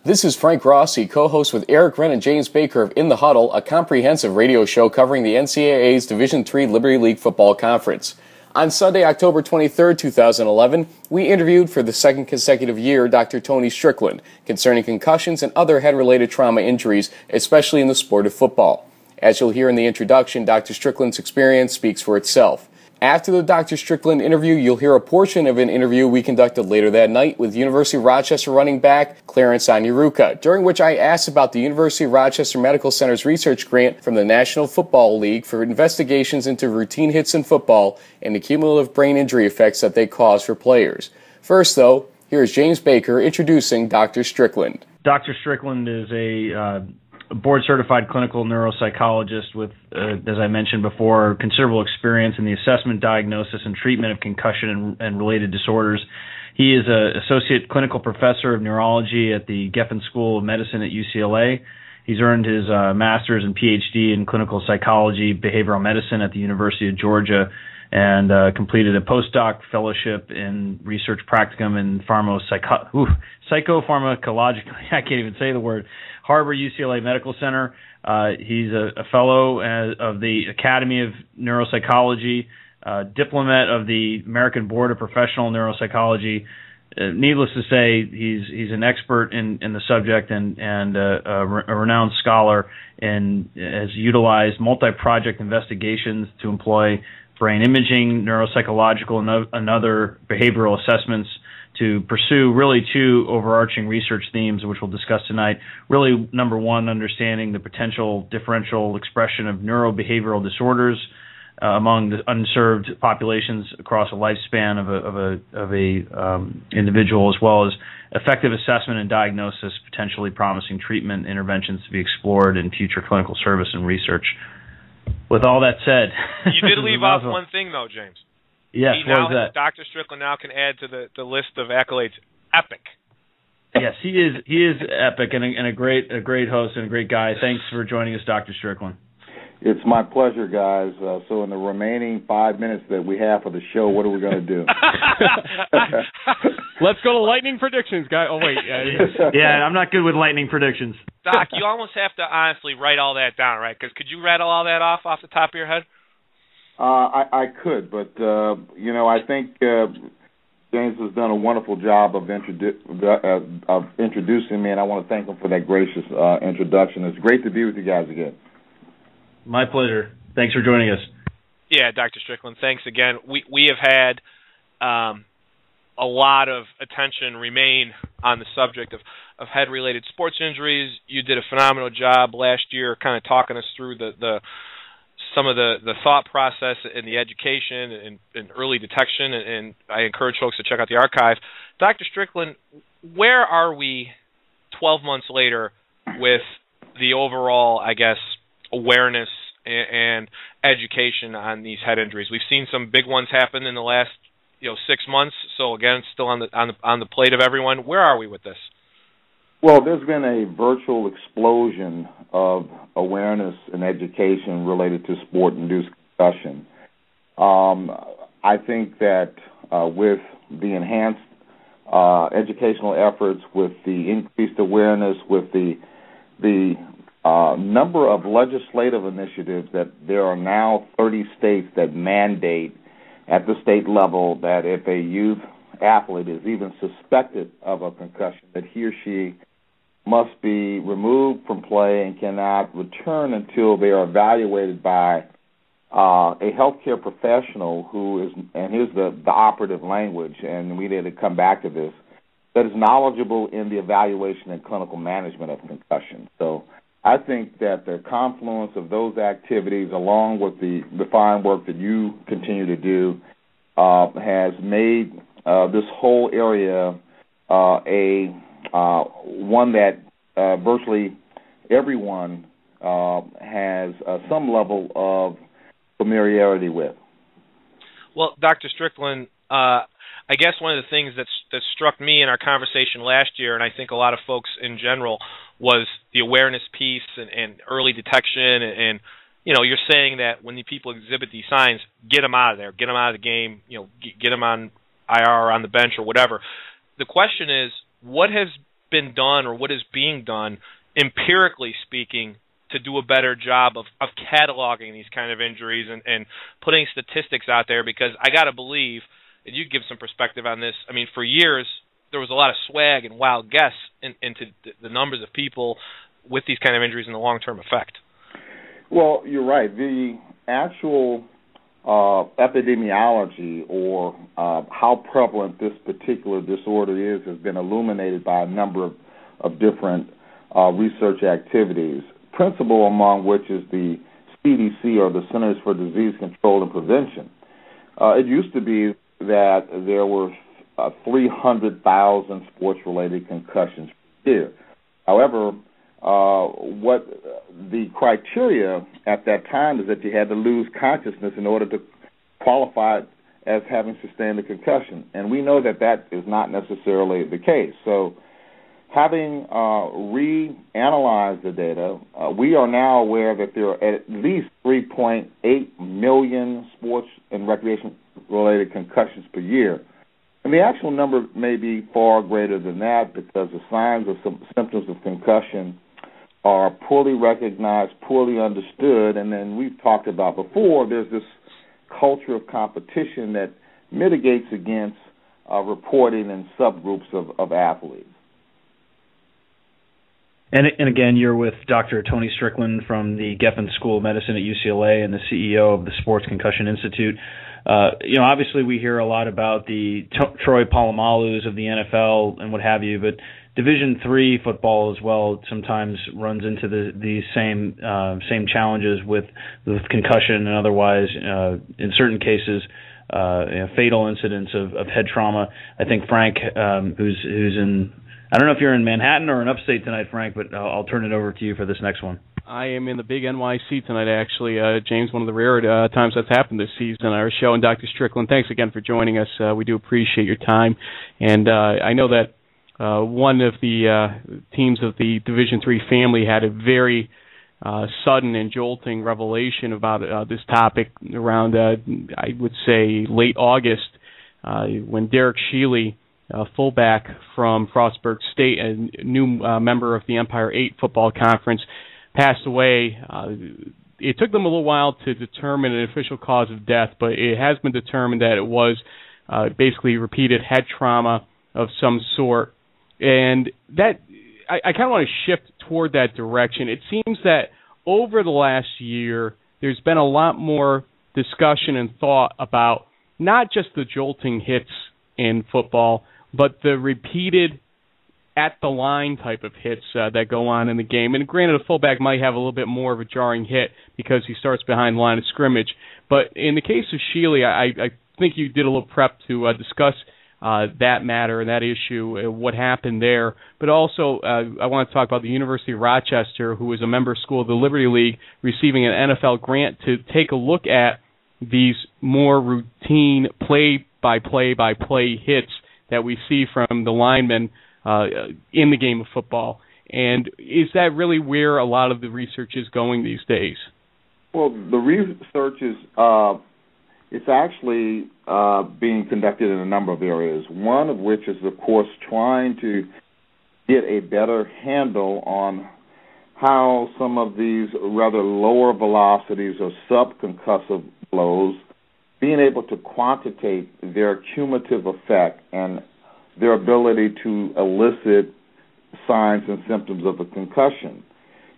This is Frank Rossi, co-host with Eric Wren and James Baker of In the Huddle, a comprehensive radio show covering the NCAA's Division III Liberty League Football Conference. On Sunday, October 23, 2011, we interviewed for the second consecutive year Dr. Tony Strickland concerning concussions and other head-related trauma injuries, especially in the sport of football. As you'll hear in the introduction, Dr. Strickland's experience speaks for itself. After the Dr. Strickland interview, you'll hear a portion of an interview we conducted later that night with University of Rochester running back Clarence Onyeruka, during which I asked about the University of Rochester Medical Center's research grant from the National Football League for investigations into routine hits in football and the cumulative brain injury effects that they cause for players. First, though, here's James Baker introducing Dr. Strickland. Dr. Strickland is a board-certified clinical neuropsychologist with, as I mentioned before, considerable experience in the assessment, diagnosis, and treatment of concussion and related disorders. He is an associate clinical professor of neurology at the Geffen School of Medicine at UCLA. He's earned his master's and PhD in clinical psychology, behavioral medicine at the University of Georgia, and completed a postdoc fellowship in research practicum in psychopharmacology. I can't even say the word. Harbor UCLA Medical Center. He's a fellow of the Academy of Neuropsychology, diplomat of the American Board of Professional Neuropsychology. Needless to say, he's an expert in the subject and a renowned scholar, and has utilized multi-project investigations to employ brain imaging, neuropsychological, and other behavioral assessments to pursue really two overarching research themes, which we'll discuss tonight. Really, number one, understanding the potential differential expression of neurobehavioral disorders among the unserved populations across a lifespan of a individual, as well as effective assessment and diagnosis, potentially promising treatment interventions to be explored in future clinical service and research. With all that said, you did leave off one thing, though, James. Yes, what was that? Dr. Strickland now can add to the list of accolades. Epic. Yes, he is epic and a great host and a great guy. Thanks for joining us, Dr. Strickland. It's my pleasure, guys. So in the remaining 5 minutes that we have for the show, what are we going to do? Let's go to lightning predictions, guy. Oh, wait. Yeah, I'm not good with lightning predictions. Doc, you almost have to honestly write all that down, right? Because could you rattle all that off the top of your head? I could, but, I think James has done a wonderful job of introducing me, and I want to thank him for that gracious introduction. It's great to be with you guys again. My pleasure. Thanks for joining us. Yeah, Dr. Strickland, thanks again. We have had a lot of attention remain on the subject of head-related sports injuries. You did a phenomenal job last year kind of talking us through some of the thought process and the education and early detection, and I encourage folks to check out the archive. Dr. Strickland, where are we 12 months later with the overall, I guess, awareness and education on these head injuries? We've seen some big ones happen in the last 6 months, so again, it's still on the plate of everyone. Where are we with this? Well, there's been a virtual explosion of awareness and education related to sport-induced concussion. I think that with the enhanced educational efforts, with the increased awareness, with the number of legislative initiatives, that there are now 30 states that mandate at the state level that if a youth athlete is even suspected of a concussion, that he or she must be removed from play and cannot return until they are evaluated by a healthcare professional who is, and here's the operative language, and we need to come back to this, that is knowledgeable in the evaluation and clinical management of concussion. So I think that the confluence of those activities, along with the fine work that you continue to do, has made this whole area one that virtually everyone has some level of familiarity with. Well, Dr. Strickland, I guess one of the things that struck me in our conversation last year, and I think a lot of folks in general, was the awareness piece and early detection. And you're saying that when the people exhibit these signs, get them out of there, get them out of the game, get them on IR or on the bench or whatever. The question is, what has been done or what is being done, empirically speaking, to do a better job of cataloging these kind of injuries and putting statistics out there? Because I got to believe, and you give some perspective on this, I mean, for years there was a lot of swag and wild guess into the numbers of people with these kind of injuries and the long-term effect. Well, you're right. The actual epidemiology or how prevalent this particular disorder is has been illuminated by a number of different research activities, principal among which is the CDC, or the Centers for Disease Control and Prevention. It used to be that there were 300,000 sports-related concussions per year. However, what the criteria at that time is that you had to lose consciousness in order to qualify as having sustained a concussion. And we know that that is not necessarily the case. So having reanalyzed the data, we are now aware that there are at least 3.8 million sports and recreation-related concussions per year. And the actual number may be far greater than that because the signs or symptoms of concussion are poorly recognized, poorly understood, and then we've talked about before, there's this culture of competition that mitigates against reporting in subgroups of athletes. And again, you're with Dr. Tony Strickland from the Geffen School of Medicine at UCLA and the CEO of the Sports Concussion Institute. Obviously we hear a lot about the Troy Polamalu's of the NFL and what have you, but Division III football as well sometimes runs into these same challenges with concussion and otherwise, in certain cases, fatal incidents of head trauma. I think Frank, who's in, I don't know if you're in Manhattan or in upstate tonight, Frank, but I'll turn it over to you for this next one. I am in the big NYC tonight, actually. James, one of the rare times that's happened this season on our show. And Dr. Strickland, thanks again for joining us. We do appreciate your time. And I know that one of the teams of the Division III family had a very sudden and jolting revelation about this topic around, I would say, late August, when Derek Shealy, fullback from Frostburg State, a new member of the Empire 8 football conference, passed away. It took them a little while to determine an official cause of death, but it has been determined that it was basically repeated head trauma of some sort. And that I kind of want to shift toward that direction. It seems that over the last year, there's been a lot more discussion and thought about not just the jolting hits in football, but the repeated at-the-line type of hits that go on in the game. And granted, a fullback might have a little bit more of a jarring hit because he starts behind the line of scrimmage. But in the case of Shealy, I think you did a little prep to discuss that matter and that issue, what happened there. But also, I want to talk about the University of Rochester, who is a member school of the Liberty League, receiving an NFL grant to take a look at these more routine play-by-play hits that we see from the linemen in the game of football. And is that really where a lot of the research is going these days? Well, the research is it's actually being conducted in a number of areas, one of which is, of course, trying to get a better handle on how some of these rather lower velocities or subconcussive blows, being able to quantitate their cumulative effect and their ability to elicit signs and symptoms of a concussion.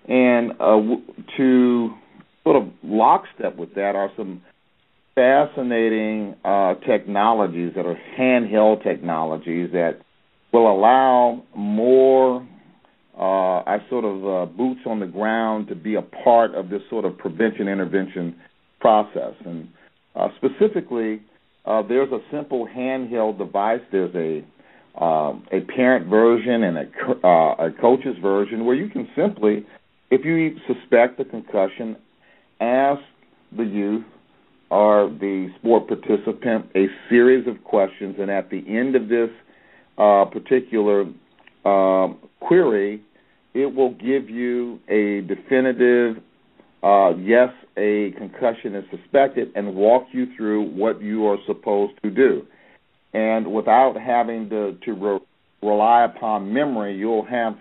And to sort of lockstep with that are some fascinating technologies that are handheld technologies that will allow more boots on the ground to be a part of this sort of prevention-intervention process. And specifically, there's a simple handheld device. There's a parent version and a coach's version where you can simply, if you suspect a concussion, ask the youth or the sport participant a series of questions, and at the end of this particular query, it will give you a definitive yes, a concussion is suspected, and walk you through what you are supposed to do. And without having to rely upon memory, you'll have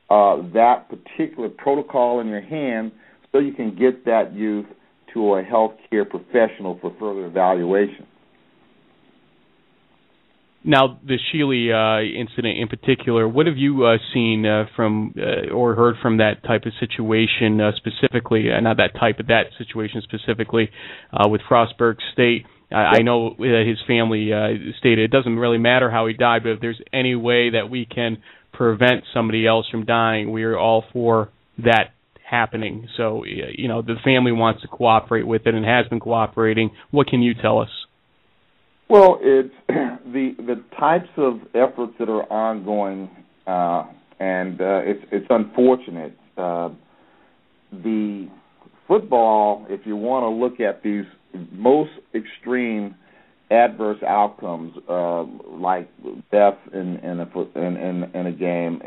that particular protocol in your hand so you can get that youth to a healthcare professional for further evaluation. Now, the Sheely incident in particular, what have you seen from or heard from that type of situation specifically, not that type, but that situation specifically with Frostburg State? I know his family stated it doesn't really matter how he died, but if there's any way that we can prevent somebody else from dying, we are all for that happening. So, the family wants to cooperate with it and has been cooperating. What can you tell us? Well, it's the types of efforts that are ongoing, and it's unfortunate. The football, if you want to look at these most extreme adverse outcomes, like death in a game,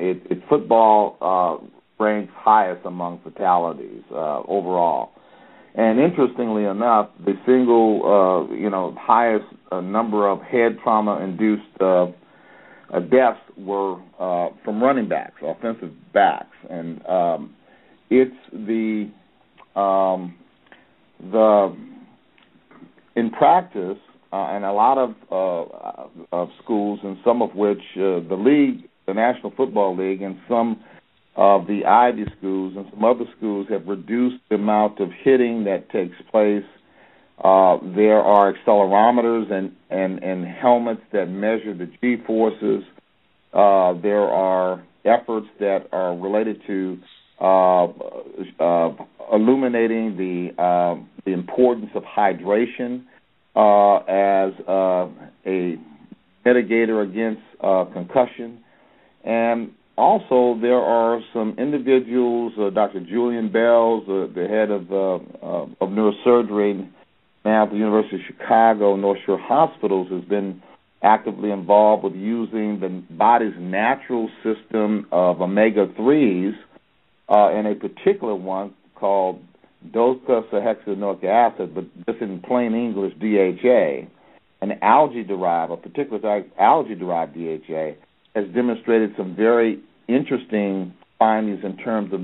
football ranks highest among fatalities overall. And interestingly enough, the single, highest number of head trauma-induced deaths were from running backs, offensive backs, and it's the in practice, and a lot of schools, and some of which the league, the National Football League, and some of the Ivy schools and some other schools have reduced the amount of hitting that takes place. There are accelerometers and helmets that measure the G-forces. There are efforts that are related to illuminating the importance of hydration as a mitigator against concussion. And also, there are some individuals, Dr. Julian Bells, the head of neurosurgery now at the University of Chicago, North Shore Hospitals, has been actively involved with using the body's natural system of omega-3s in a particular one called docosahexaenoic acid, but just in plain English, DHA, an a particular algae-derived DHA, has demonstrated some very interesting findings in terms of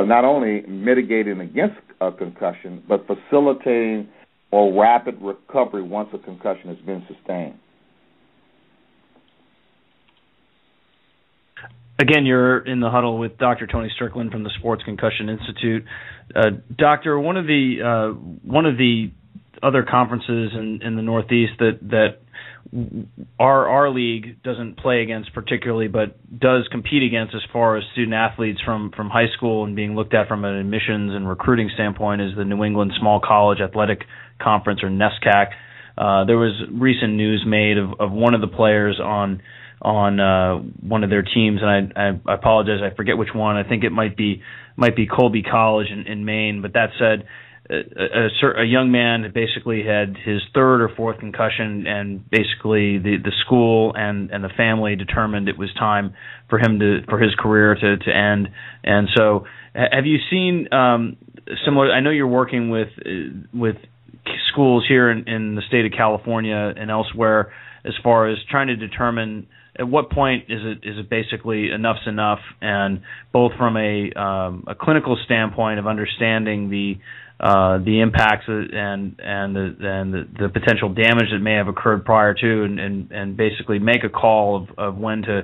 not only mitigating against a concussion, but facilitating more rapid recovery once a concussion has been sustained. Again, you're in the huddle with Dr. Tony Strickland from the Sports Concussion Institute. Doctor, one of the other conferences in the Northeast that our league doesn't play against particularly, but does compete against as far as student athletes from high school and being looked at from an admissions and recruiting standpoint, is the New England Small College Athletic Conference, or NESCAC. There was recent news made of one of the players on one of their teams, and I apologize, I forget which one. I think it might be Colby College in Maine. But that said, a young man basically had his third or fourth concussion, and basically the school and the family determined it was time for his career to end. And so, have you seen similar? I know you're working with schools here in the state of California and elsewhere, as far as trying to determine at what point is it basically enough's enough, and both from a clinical standpoint of understanding the impacts and the potential damage that may have occurred prior to, and basically make a call of when to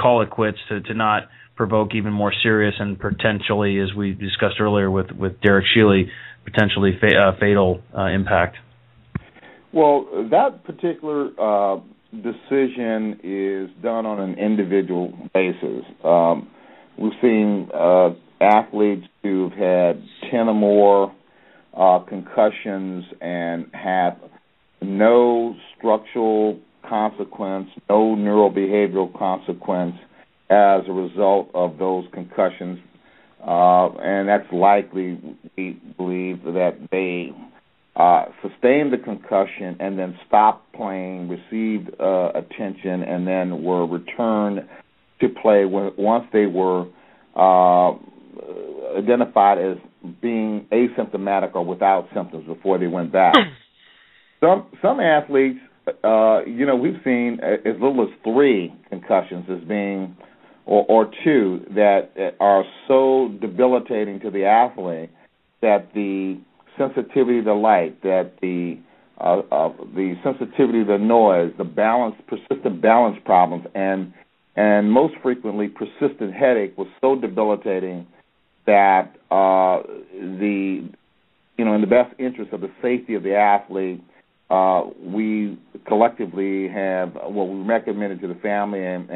call it quits, to not provoke even more serious and potentially, as we discussed earlier with Derek Sheely, potentially fatal impact. Well, that particular decision is done on an individual basis. We've seen athletes who've had 10 or more concussions and have no structural consequence, no neurobehavioral consequence as a result of those concussions. And that's likely, we believe, that they sustained the concussion and then stopped playing, received attention, and then were returned to play once they were identified as being asymptomatic or without symptoms before they went back. Some athletes we've seen as little as 3 concussions as being, or 2 that are so debilitating to the athlete that the sensitivity to light, that the sensitivity to noise, the persistent balance problems, and most frequently persistent headache was so debilitating that in the best interest of the safety of the athlete, we collectively have we recommended to the family and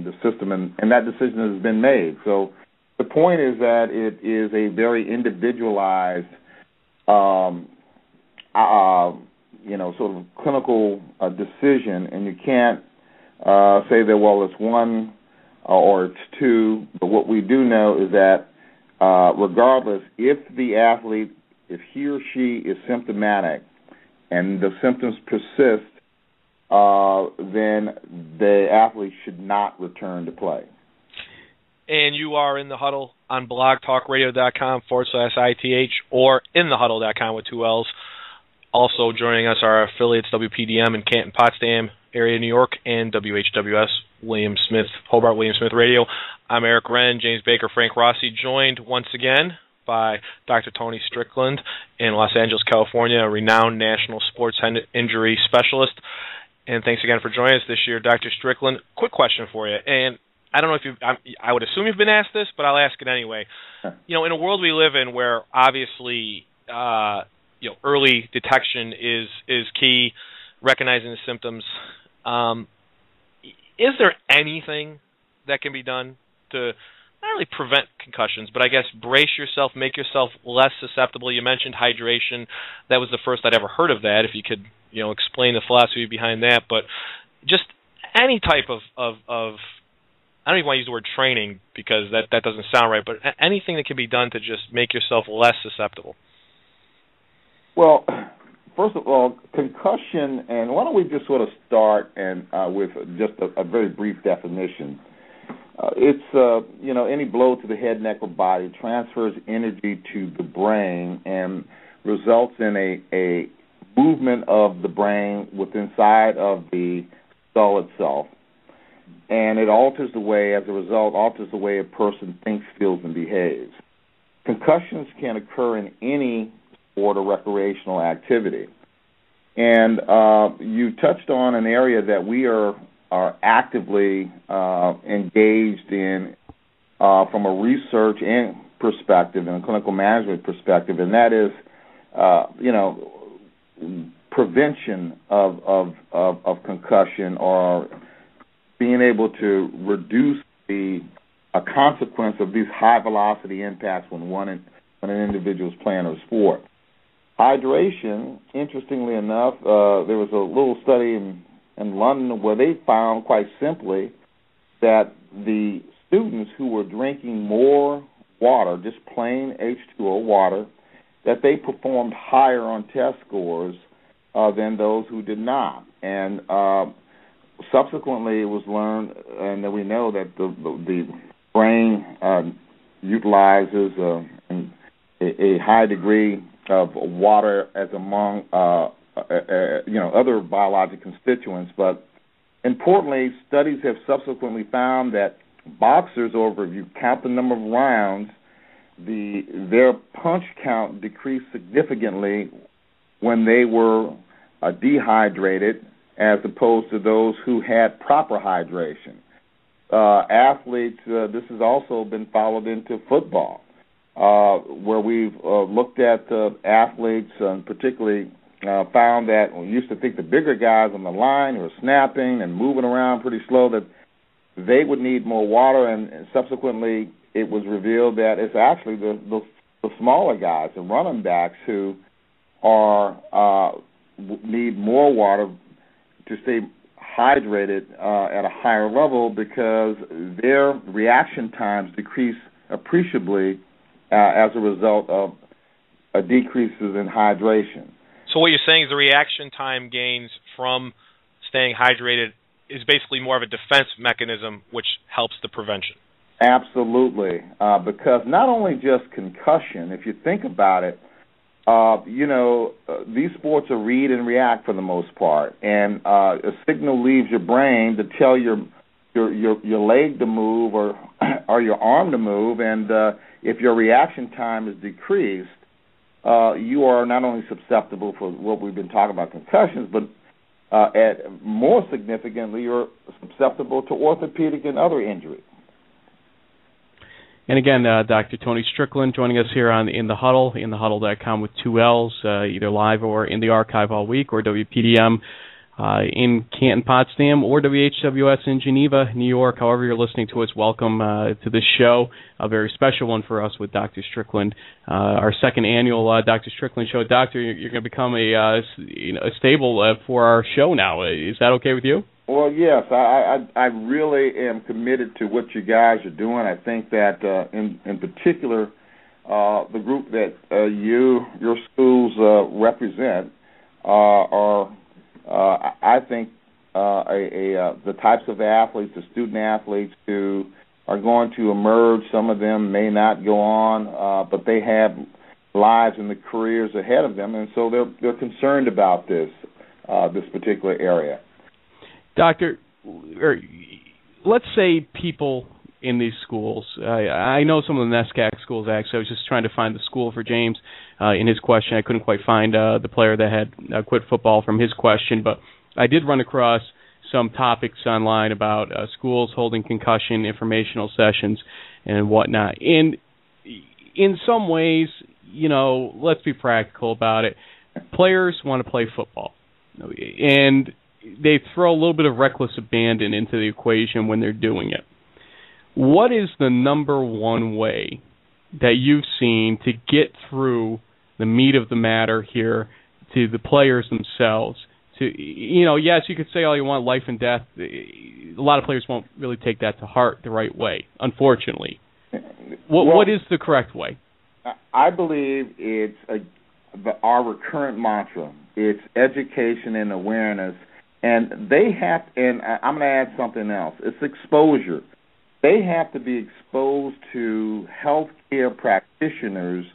the system, and that decision has been made. So the point is that it is a very individualized, sort of clinical decision, and you can't say that, well, it's 1 or it's 2. But what we do know is that regardless, if he or she is symptomatic and the symptoms persist, then the athlete should not return to play. And you are in the huddle on blogtalkradio.com/ITH or inthehuddle.com with 2 L's. Also joining us are our affiliates WPDM in Canton, Potsdam area, New York, and WHWS Hobart William Smith Radio. I'm Eric Wren, James Baker, Frank Rossi, joined once again by Dr. Tony Strickland in Los Angeles, California, a renowned national sports injury specialist. And thanks again for joining us this year, Dr. Strickland. Quick question for you, and I don't know if I would assume you've been asked this, but I'll ask it anyway. In a world we live in where obviously early detection is key, recognizing the symptoms. Is there anything that can be done to not really prevent concussions, but I guess brace yourself, make yourself less susceptible? You mentioned hydration. That was the first I'd ever heard of that. If you could, explain the philosophy behind that. But just any type of I don't even want to use the word training because that doesn't sound right, but anything that can be done to just make yourself less susceptible. Well, first of all, concussion, and why don't we just sort of start with just a very brief definition. It's, any blow to the head, neck, or body transfers energy to the brain and results in a movement of the brain inside of the skull itself. And it alters the way a person thinks, feels, and behaves. Concussions can occur in any sport or recreational activity. And you touched on an area that we are actively engaged in from a research and perspective and a clinical management perspective, and that is, prevention of concussion, or being able to reduce the consequence of these high-velocity impacts when an individual is playing a sport. Hydration, interestingly enough, there was a little study in London where they found quite simply that the students who were drinking more water, just plain H2O water, that they performed higher on test scores than those who did not. And subsequently, it was learned, and that we know that the brain utilizes a high degree of water as among other biologic constituents. But importantly, studies have subsequently found that boxers, if you count the number of rounds, their punch count decreased significantly when they were dehydrated, as opposed to those who had proper hydration. Athletes, this has also been followed into football, where we've looked at athletes and particularly found that we used to think the bigger guys on the line who were snapping and moving around pretty slow, that they would need more water, and subsequently it was revealed that it's actually the smaller guys, the running backs, who need more water to stay hydrated at a higher level, because their reaction times decrease appreciably as a result of decreases in hydration. So what you're saying is the reaction time gains from staying hydrated is basically more of a defense mechanism, which helps the prevention. Absolutely, because not only just concussion, if you think about it, these sports are read and react for the most part, and a signal leaves your brain to tell your leg to move or your arm to move, and if your reaction time is decreased, you are not only susceptible for what we've been talking about, concussions, but more significantly, you're susceptible to orthopedic and other injuries. And again, Dr. Tony Strickland joining us here on In the Huddle, inthehuddle.com with 2 L's, either live or in the archive all week, or WPDM in Canton, Potsdam, or WHWS in Geneva, New York. However you're listening to us, welcome to this show, a very special one for us with Dr. Strickland, our second annual Dr. Strickland show. Doctor, you're going to become a stable for our show now. Is that okay with you? Well, yes, I really am committed to what you guys are doing. I think that in particular, the group that your schools represent are, I think, the types of athletes, the student athletes who are going to emerge. Some of them may not go on, but they have lives and the careers ahead of them, and so they're concerned about this particular area. Doctor, let's say people in these schools, I know some of the NESCAC schools, actually. I was just trying to find the school for James in his question. I couldn't quite find the player that had quit football from his question, but I did run across some topics online about schools holding concussion informational sessions and whatnot. And in some ways, let's be practical about it. Players want to play football, and they throw a little bit of reckless abandon into the equation when they're doing it. What is the number one way that you've seen to get through the meat of the matter here to the players themselves? Yes, you could say all you want, life and death. A lot of players won't really take that to heart the right way, unfortunately. What is the correct way? I believe it's our recurrent mantra. It's education and awareness. And they have, and I'm going to add something else. It's exposure. They have to be exposed to healthcare practitioners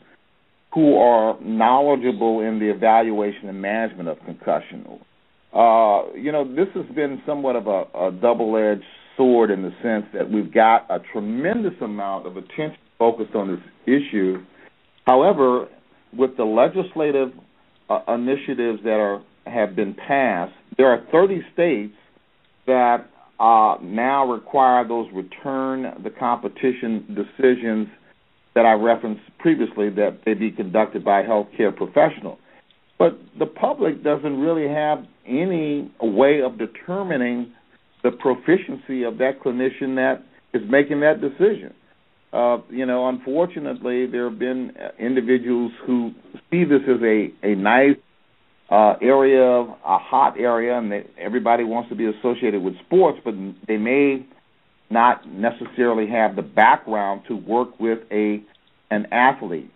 who are knowledgeable in the evaluation and management of concussion. This has been somewhat of a double-edged sword in the sense that we've got a tremendous amount of attention focused on this issue. However, with the legislative initiatives that have been passed, there are 30 states that now require those return the competition decisions that I referenced previously, that they be conducted by healthcare professionals. But the public doesn't really have any way of determining the proficiency of that clinician that is making that decision. Unfortunately, there have been individuals who see this as a nice area, a hot area, and everybody wants to be associated with sports, but they may not necessarily have the background to work with an athlete.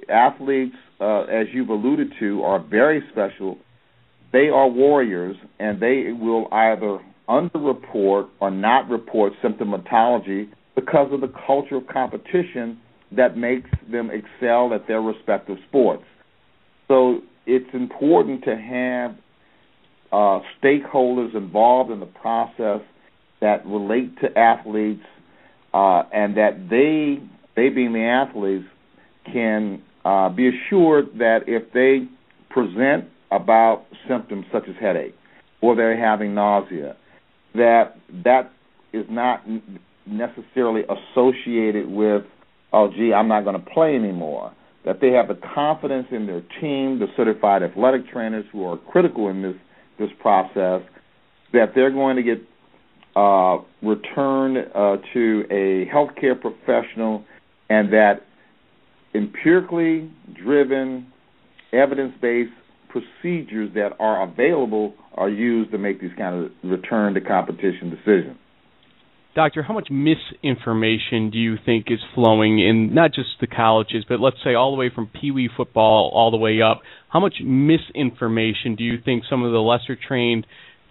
Athletes, as you've alluded to, are very special. They are warriors, and they will either underreport or not report symptomatology because of the culture of competition that makes them excel at their respective sports. So it's important to have stakeholders involved in the process that relate to athletes, and that they being the athletes, can be assured that if they present about symptoms such as headache or they're having nausea, that is not necessarily associated with, I'm not going to play anymore. That they have the confidence in their team, the certified athletic trainers who are critical in this process, that they're going to get returned to a healthcare professional, and that empirically driven, evidence-based procedures that are available are used to make these kind of return to competition decisions. Doctor, how much misinformation do you think is flowing in not just the colleges, but let's say all the way from Pee Wee football all the way up? How much misinformation do you think some of the lesser trained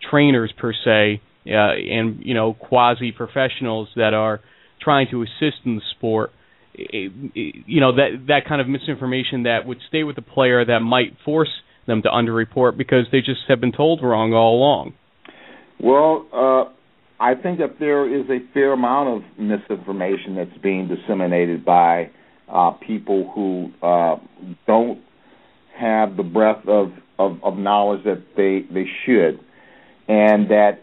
trainers per se and quasi professionals that are trying to assist in the sport that kind of misinformation that would stay with the player that might force them to underreport because they just have been told wrong all along? Well, I think that there is a fair amount of misinformation that's being disseminated by people who don't have the breadth of knowledge that they should, and that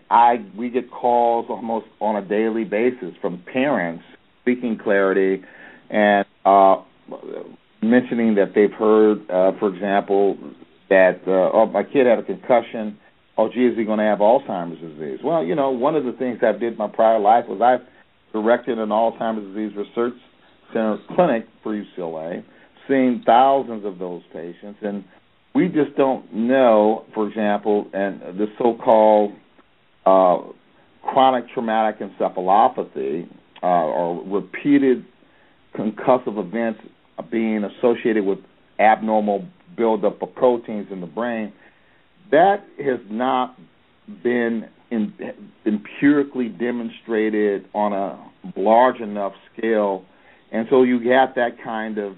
we get calls almost on a daily basis from parents seeking clarity and mentioning that they've heard, for example, that my kid had a concussion. Oh, gee, is he going to have Alzheimer's disease? Well, one of the things I did in my prior life was I directed an Alzheimer's disease research center clinic for UCLA, seeing thousands of those patients, and we just don't know, for example, and the so-called chronic traumatic encephalopathy or repeated concussive events being associated with abnormal buildup of proteins in the brain. That has not been empirically demonstrated on a large enough scale, and so you get that kind of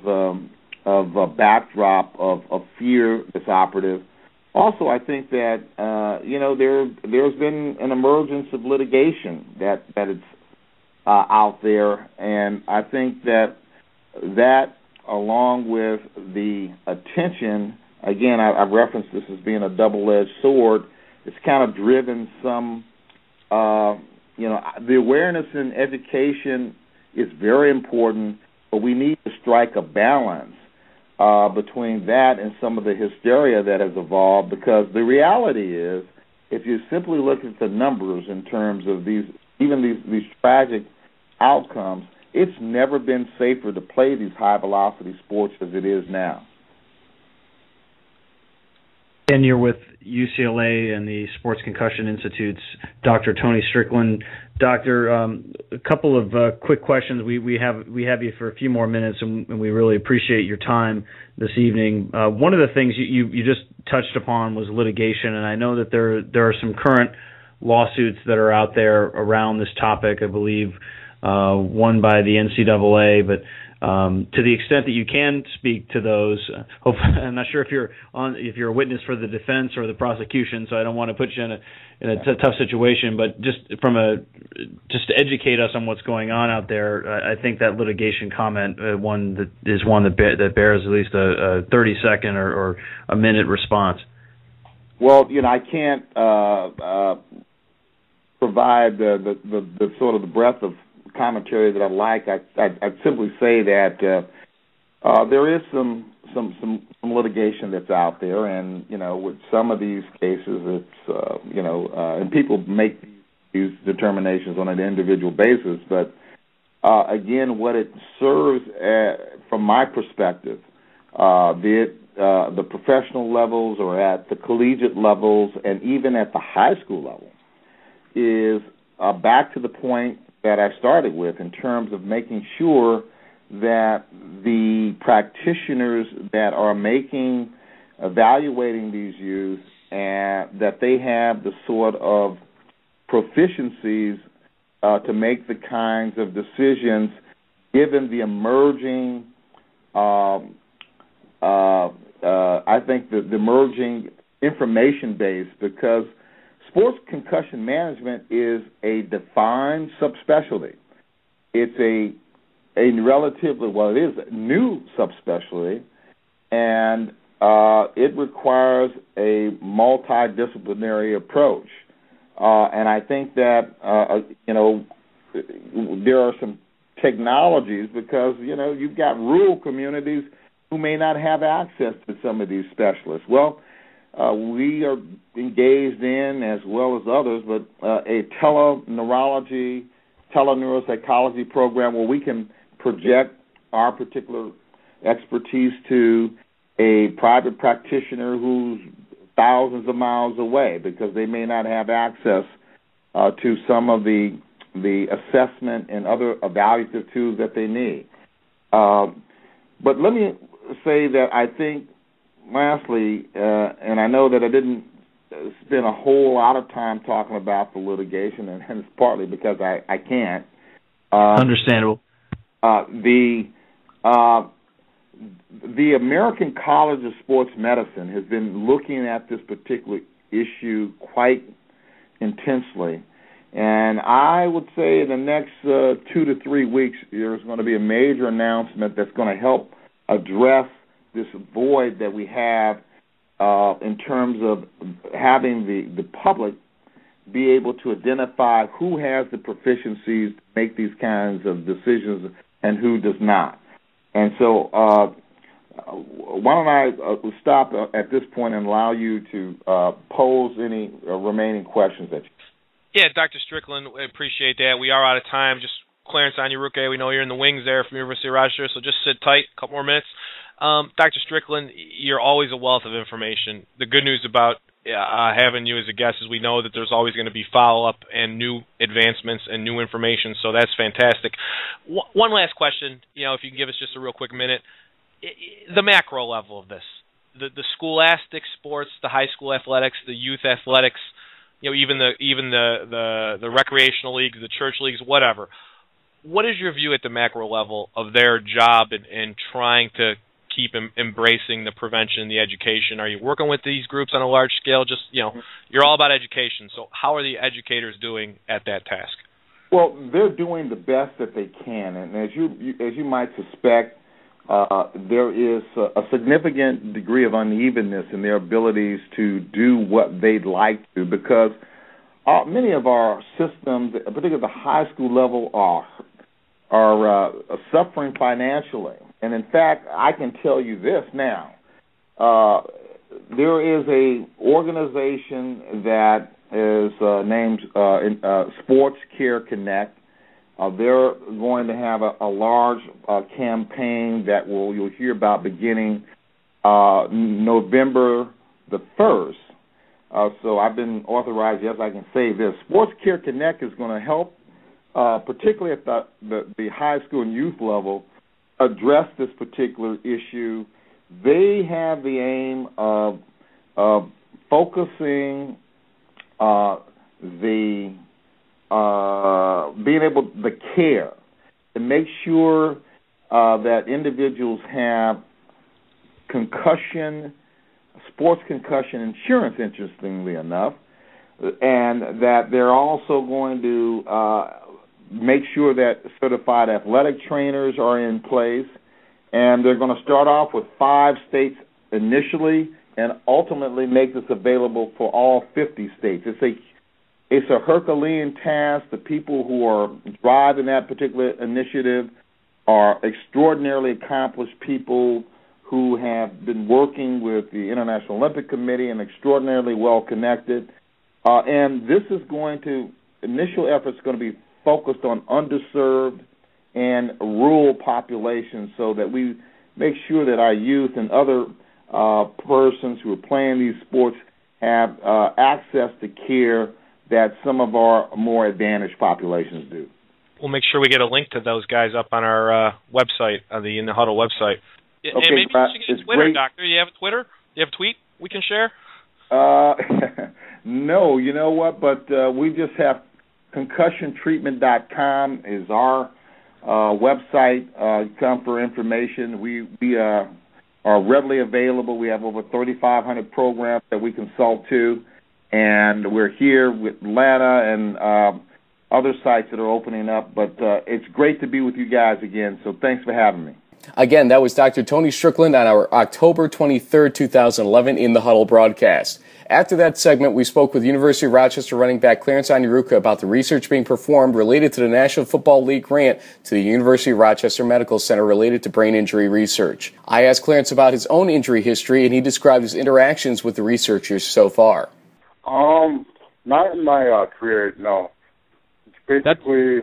a backdrop of fear that's operative. Also, I think that there's been an emergence of litigation that it's out there, and I think that along with the attention. Again, I've referenced this as being a double-edged sword. It's kind of driven some, the awareness and education is very important, but we need to strike a balance between that and some of the hysteria that has evolved, because the reality is, if you simply look at the numbers in terms of these tragic outcomes, it's never been safer to play these high-velocity sports as it is now. And you're with UCLA and the Sports Concussion Institute's Dr. Tony Strickland. Doctor, a couple of quick questions. We have you for a few more minutes, and we really appreciate your time this evening. One of the things you just touched upon was litigation, and I know that there are some current lawsuits that are out there around this topic. I believe one by the NCAA, but to the extent that you can speak to those, I'm not sure if you're a witness for the defense or the prosecution, so I don't want to put you in a tough situation. But just to educate us on what's going on out there, I think that litigation comment that bears at least a 30-second or a minute response. Well, I can't provide the sort of the breadth of commentary that I like. I'd simply say that there is some litigation that's out there, and with some of these cases, it's and people make these determinations on an individual basis. But again, what it serves from my perspective, be it the professional levels or at the collegiate levels, and even at the high school level, is back to the point that I started with in terms of making sure that the practitioners that are evaluating these youth, and that they have the sort of proficiencies to make the kinds of decisions given the emerging, I think the emerging information base, because sports concussion management is a defined subspecialty. It's a relatively, it is a new subspecialty, and it requires a multidisciplinary approach. And I think that, there are some technologies, because, you've got rural communities who may not have access to some of these specialists. Well, we are engaged in, as well as others, but a teleneuropsychology program where we can project our particular expertise to a private practitioner who's thousands of miles away, because they may not have access to some of the assessment and other evaluative tools that they need. But let me say that I think, lastly, and I know that I didn't spend a whole lot of time talking about the litigation, and it's partly because I can't. Understandable. The the American College of Sports Medicine has been looking at this particular issue quite intensely. And I would say in the next 2 to 3 weeks, there's going to be a major announcement that's going to help address this void that we have in terms of having the public be able to identify who has the proficiencies to make these kinds of decisions and who does not. And so why don't I stop at this point and allow you to pose any remaining questions that you. Yeah, Dr. Strickland, I appreciate that. We are out of time. Just Clarence Onyeruka, we know you're in the wings there from University of Rochester, so just sit tight, a couple more minutes. Dr. Strickland, you're always a wealth of information. The good news about having you as a guest is we know that there's always going to be follow-up and new advancements and new information, so that's fantastic. One last question, if you can give us just a real quick minute. The macro level of this, the scholastic sports, the high school athletics, the youth athletics, even the recreational leagues, the church leagues, whatever. What is your view at the macro level of their job in trying to keep embracing the prevention and the education? Are you working with these groups on a large scale? Just, you're all about education. So how are the educators doing at that task? Well, they're doing the best that they can. And as you might suspect, there is a significant degree of unevenness in their abilities to do what they'd like to, because many of our systems, particularly at the high school level, are suffering financially. And in fact, I can tell you this now. There is a organization that is named Sports Care Connect. They're going to have a large campaign that you'll hear about beginning November the 1st. So I've been authorized, yes, I can say this. Sports Care Connect is going to help, particularly at the high school and youth level, address this particular issue. They have the aim of focusing the care to make sure that individuals have sports concussion insurance, interestingly enough, and that they're also going to make sure that certified athletic trainers are in place, and they're going to start off with 5 states initially and ultimately make this available for all 50 states. It's a Herculean task. The people who are driving that particular initiative are extraordinarily accomplished people who have been working with the International Olympic Committee and extraordinarily well connected. And this is initial efforts going to be focused on underserved and rural populations so that we make sure that our youth and other persons who are playing these sports have access to care that some of our more advantaged populations do. We'll make sure we get a link to those guys up on our website, on the In the Huddle website. Okay, and maybe you should get a Twitter, great. Doctor. You have a Twitter? You have a tweet we can share? No, you know what? But we just have concussiontreatment.com is our website. Come for information. We are readily available. We have over 3,500 programs that we consult to. And we're here with Atlanta and other sites that are opening up. But it's great to be with you guys again, so thanks for having me. Again, that was Dr. Tony Strickland on our October 23rd, 2011 In the Huddle broadcast. After that segment, we spoke with University of Rochester running back Clarence Onyeruka about the research being performed related to the National Football League grant to the University of Rochester Medical Center related to brain injury research. I asked Clarence about his own injury history, and he described his interactions with the researchers so far. Not in my career, no. Basically,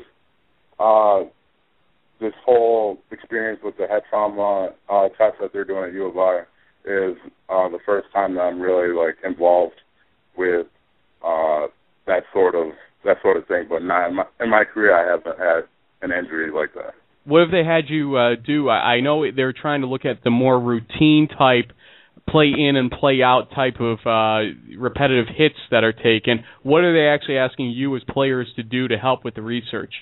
this whole experience with the head trauma test that they're doing at U of I is the first time that I'm really involved with that sort of thing. But not in my career, I haven't had an injury like that. What have they had you do? I know they're trying to look at the more routine type, play in and play out type of repetitive hits that are taken. What are they actually asking you as players to do to help with the research?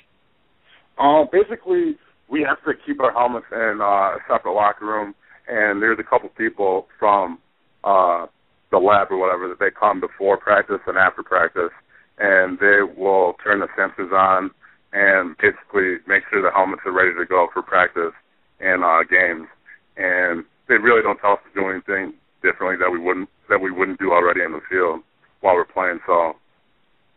Basically, we have to keep our helmets in a separate locker room, and there's a couple people from the lab or whatever that they come before practice and after practice, and they will turn the sensors on and basically make sure the helmets are ready to go for practice and games. And they really don't tell us to do anything differently that we wouldn't do already in the field while we're playing. So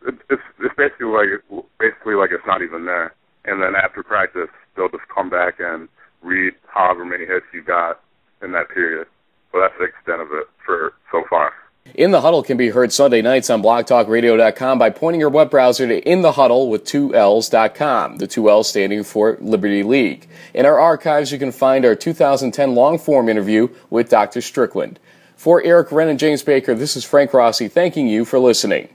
it's basically like it's not even there. And then after practice, they'll just come back and read however many hits you got in that period. So that's the extent of it for so far. In the Huddle can be heard Sunday nights on blogtalkradio.com by pointing your web browser to In the Huddle with 2Ls.com, the 2 L's standing for Liberty League. In our archives, you can find our 2010 long-form interview with Dr. Strickland. For Eric Wren and James Baker, this is Frank Rossi thanking you for listening.